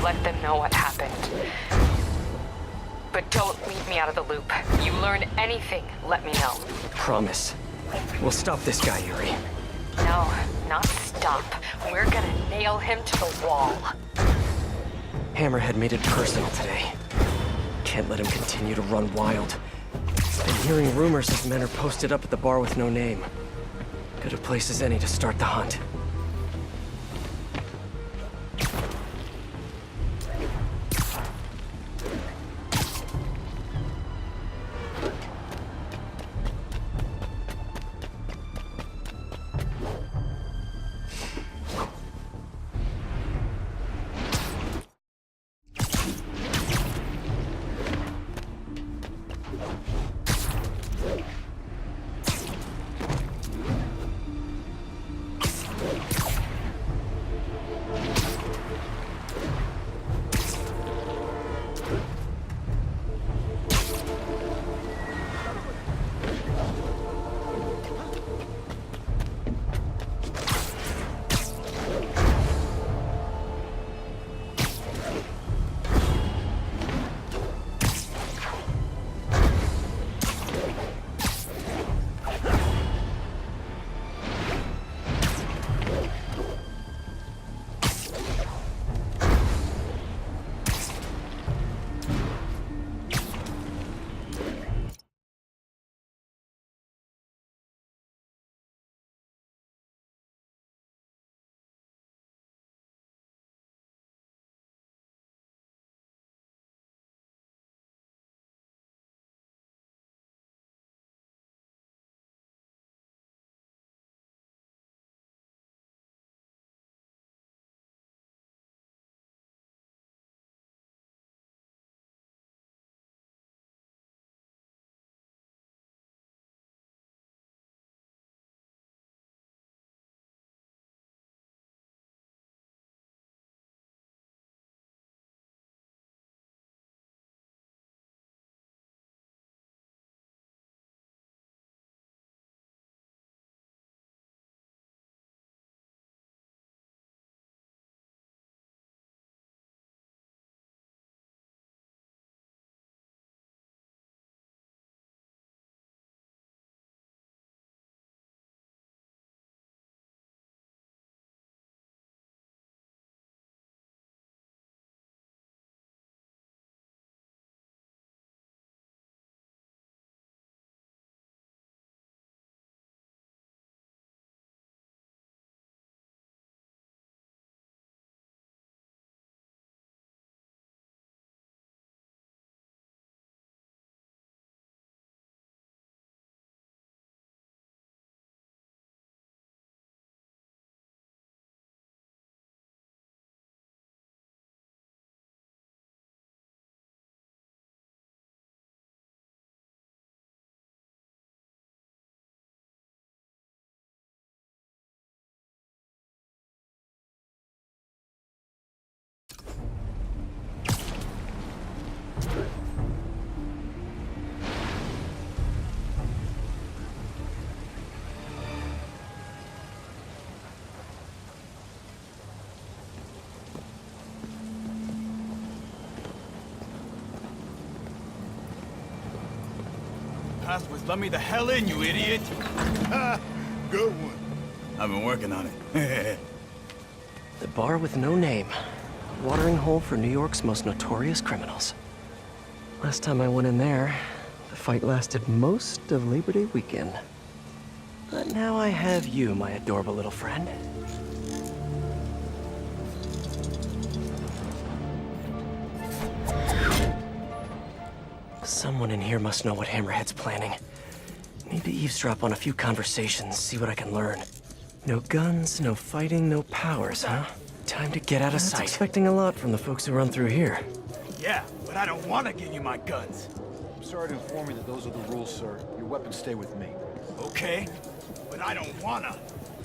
let them know what happened. But don't leave me out of the loop. You learn anything, let me know. Promise. We'll stop this guy, Yuri. No, not stop. We're gonna nail him to the wall. Hammerhead made it personal today. Can't let him continue to run wild. Been hearing rumors his men are posted up at the bar with no name. Good a place as any to start the hunt. Passwords, let me the hell in, you idiot! Ha! Good one. I've been working on it. The bar with no name. Watering hole for New York's most notorious criminals. Last time I went in there, the fight lasted most of Labor Day weekend. But now I have you, my adorable little friend. Someone in here must know what Hammerhead's planning. Need to eavesdrop on a few conversations, see what I can learn. No guns, no fighting, no powers, huh? Time to get out of sight. Expecting a lot from the folks who run through here. Yeah, but I don't want to give you my guns. I'm sorry to inform you that those are the rules, sir. Your weapons stay with me. Okay, but I don't wanna.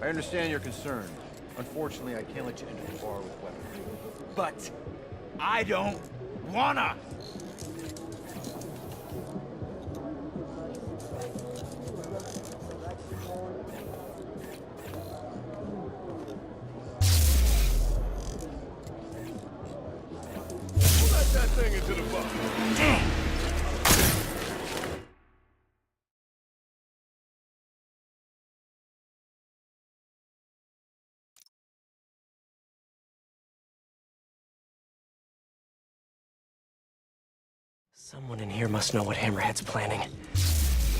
I understand your concern. Unfortunately, I can't let you into the bar with weapons. But I don't wanna. that thing into the bucket. Someone in here must know what Hammerhead's planning.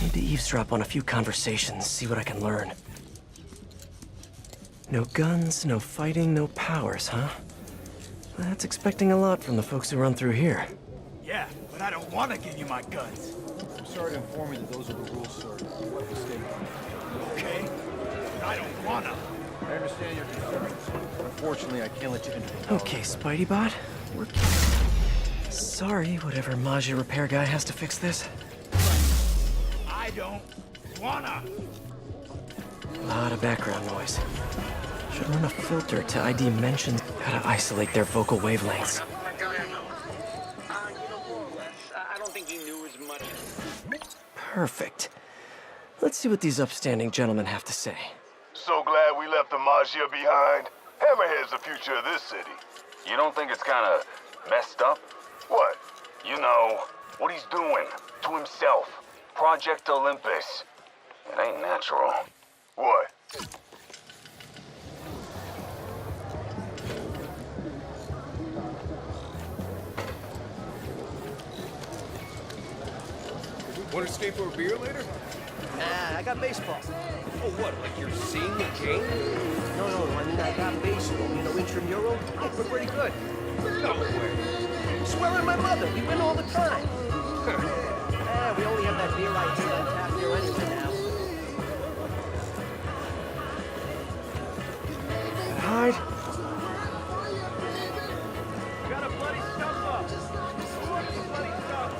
Need to eavesdrop on a few conversations, see what I can learn. No guns, no fighting, no powers, huh? That's expecting a lot from the folks who run through here. Yeah, but I don't want to give you my guns. I'm sorry to inform you that those are the rules, sir. What mistake? Okay? But I don't wanna. I understand your concerns. Unfortunately, I can't let you into the tower. Okay, Spidey-Bot. We're... Sorry, whatever Maggia repair guy has to fix this. I don't wanna. A lot of background noise. Should run a filter to ID mentions. Gotta isolate their vocal wavelengths. I don't think he knew as much. Perfect. Let's see what these upstanding gentlemen have to say. So glad we left the Maggia behind. Hammerhead's the future of this city. You don't think it's kind of messed up? What? You know, what he's doing to himself. Project Olympus. It ain't natural. What? Want to skate for a beer later? Nah, I got baseball. Oh, what? Like you're seeing the game? No, I mean, I got baseball. You know, intramural? Yeah, we're pretty good. No way. Swearing my mother. We win all the time. We only have that beer right here on tap here anyway now. Hide. Got a bloody stump up. Who wants the bloody stump?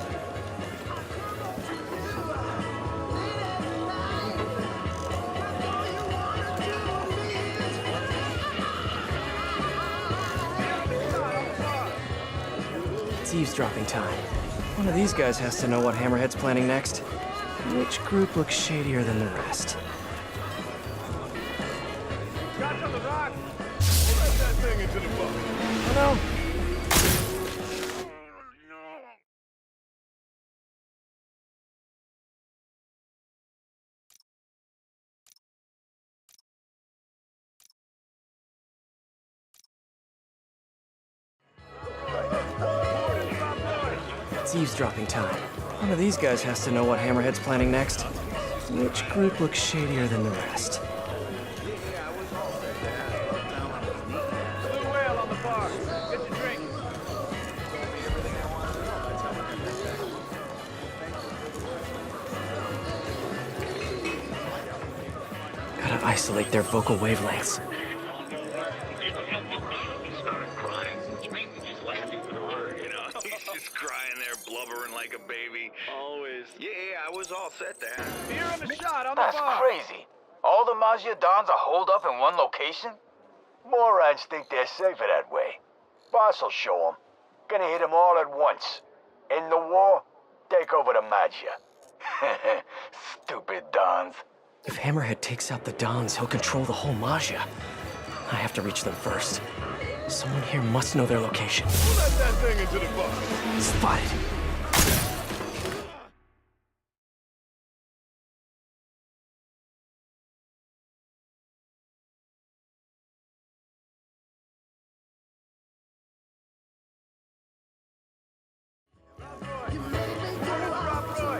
It's eavesdropping time. One of these guys has to know what Hammerhead's planning next. Which group looks shadier than the rest? Shots on the rock. Let that thing into the bucket. Oh no! It's eavesdropping time. One of these guys has to know what Hammerhead's planning next. Which group looks shadier than the rest? Blue whale on the bar. Get the drink. Gotta isolate their vocal wavelengths. He's just crying there, blubbering like a baby. Always. Yeah, I was all set to have. Beer and a shot on the That's bar. crazy. All the Maggia Dons are holed up in one location? Morons think they're safer that way. Boss will show 'em. Gonna hit 'em all at once. In the war, take over the Maggia. Stupid Dons. If Hammerhead takes out the Dons, he'll control the whole Maggia. I have to reach them first. Someone here must know their location. Let that thing into the bucket. Spotted.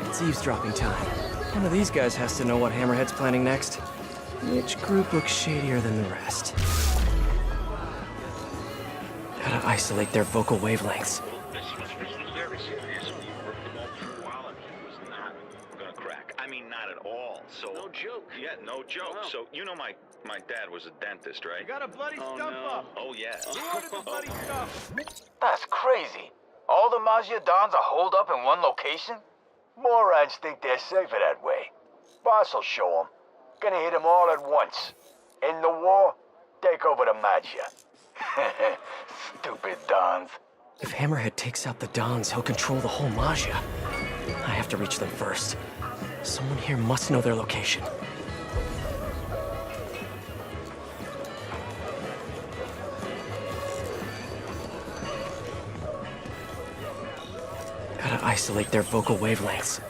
It's eavesdropping time. One of these guys has to know what Hammerhead's planning next. Which group looks shadier than the rest? Gotta isolate their vocal wavelengths. This was very serious. We worked him all for a while and he was not gonna crack. I mean, not at all. So no joke. Yeah, no joke. Wow. So you know my dad was a dentist, right? You got a bloody stump up. Oh yeah. Who ordered the bloody stuff? That's crazy. All the Maggia Dons are holed up in one location? Morons think they're safer that way. Boss will show 'em. Gonna hit 'em all at once. In the war, take over the Maggia. Stupid Dons. If Hammerhead takes out the Dons, he'll control the whole Maggia. I have to reach them first. Someone here must know their location. Gotta isolate their vocal wavelengths.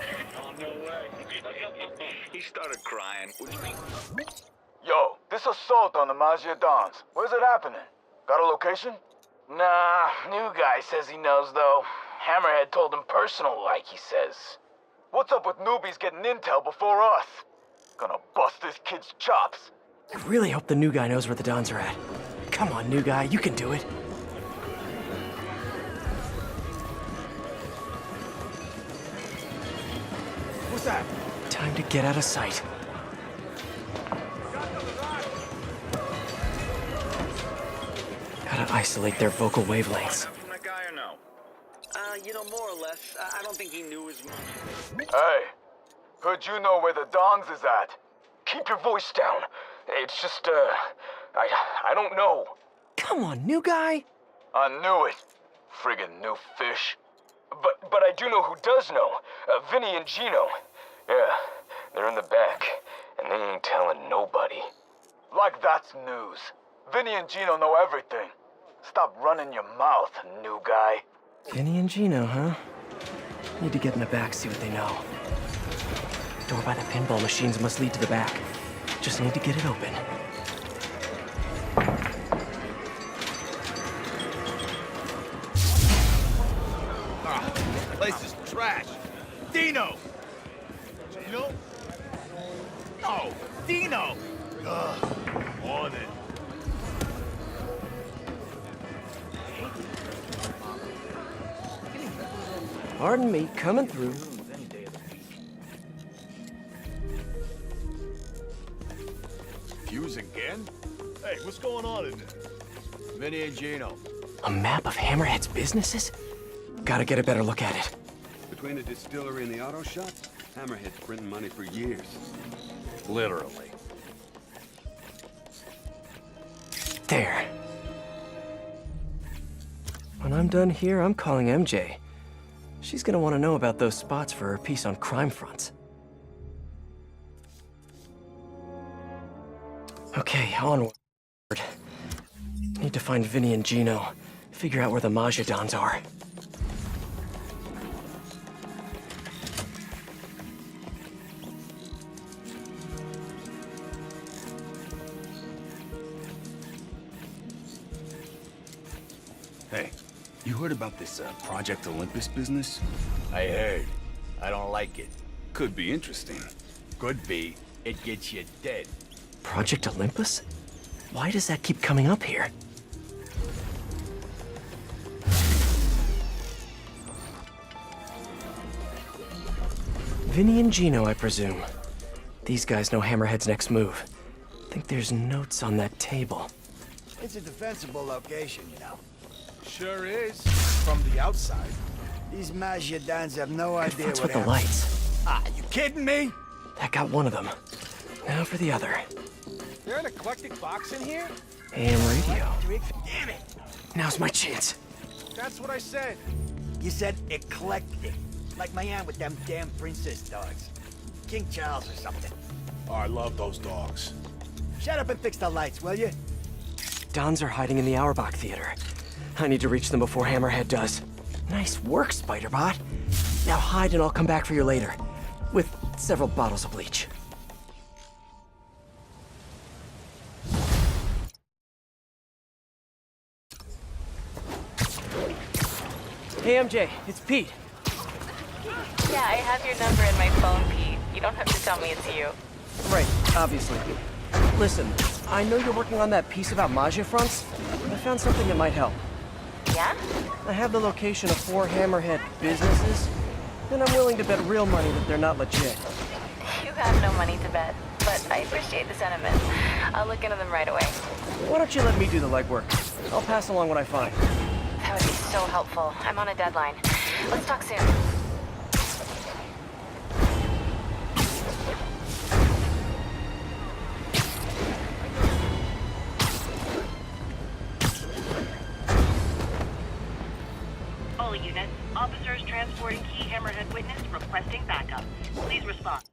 He started crying. Yo, this assault on the Maggia Dons. Where's it happening? Got a location? Nah, new guy says he knows, though. Hammerhead told him personal, like he says. What's up with newbies getting intel before us? Gonna bust this kid's chops. I really hope the new guy knows where the Dons are at. Come on, new guy, you can do it. What's that? Time to get out of sight. Gotta isolate their vocal wavelengths. From that guy or no? More or less. I don't think he knew as much. Hey, heard you know where the Dons is at. Keep your voice down. It's just, I don't know. Come on, new guy. I knew it. Friggin' new fish. But I do know who does know. Vinny and Gino. Yeah, they're in the back, and they ain't telling nobody. Like that's news. Vinny and Gino know everything. Stop running your mouth, new guy. Vinny and Gino, huh? Need to get in the back, see what they know. Door by the pinball machines must lead to the back. Just need to get it open. Place is trash. Dino! Gino? No, Dino! Ugh, on it. Pardon me, coming through. Fuse again? Hey, what's going on in there? Vinny and Gino. A map of Hammerhead's businesses? Gotta get a better look at it. Between the distillery and the auto shop, Hammerhead's printing money for years. Literally. There. When I'm done here, I'm calling MJ. She's gonna want to know about those spots for her piece on crime fronts. Okay, onward. Need to find Vinny and Gino. Figure out where the Maggia Dons are. Hey, you heard about this Project Olympus business? I heard. I don't like it. Could be interesting. Could be. It gets you dead. Project Olympus? Why does that keep coming up here? Vinny and Gino, I presume. These guys know Hammerhead's next move. Think there's notes on that table. It's a defensible location, you know. Sure is. From the outside. These Maggia Dons have no idea What's what with the happened. lights? Ah, you kidding me? That got one of them. Now for the other. There an eclectic box in here? AM radio. Damn it! Now's my chance. That's what I said. You said eclectic. Like my aunt with them damn princess dogs. King Charles or something. Oh, I love those dogs. Shut up and fix the lights, will you? Dons are hiding in the Auerbach Theater. I need to reach them before Hammerhead does. Nice work, Spider-Bot. Now hide and I'll come back for you later. With several bottles of bleach. Hey, MJ, it's Pete. Yeah, I have your number in my phone, Pete. You don't have to tell me it's you. Right, obviously. Listen, I know you're working on that piece about Maggia fronts. I found something that might help. Yeah? I have the location of 4 Hammerhead businesses, and I'm willing to bet real money that they're not legit. You have no money to bet, but I appreciate the sentiment. I'll look into them right away. Why don't you let me do the legwork? I'll pass along what I find. That would be so helpful. I'm on a deadline. Let's talk soon. All units, officers transporting key Hammerhead witness requesting backup. Please respond.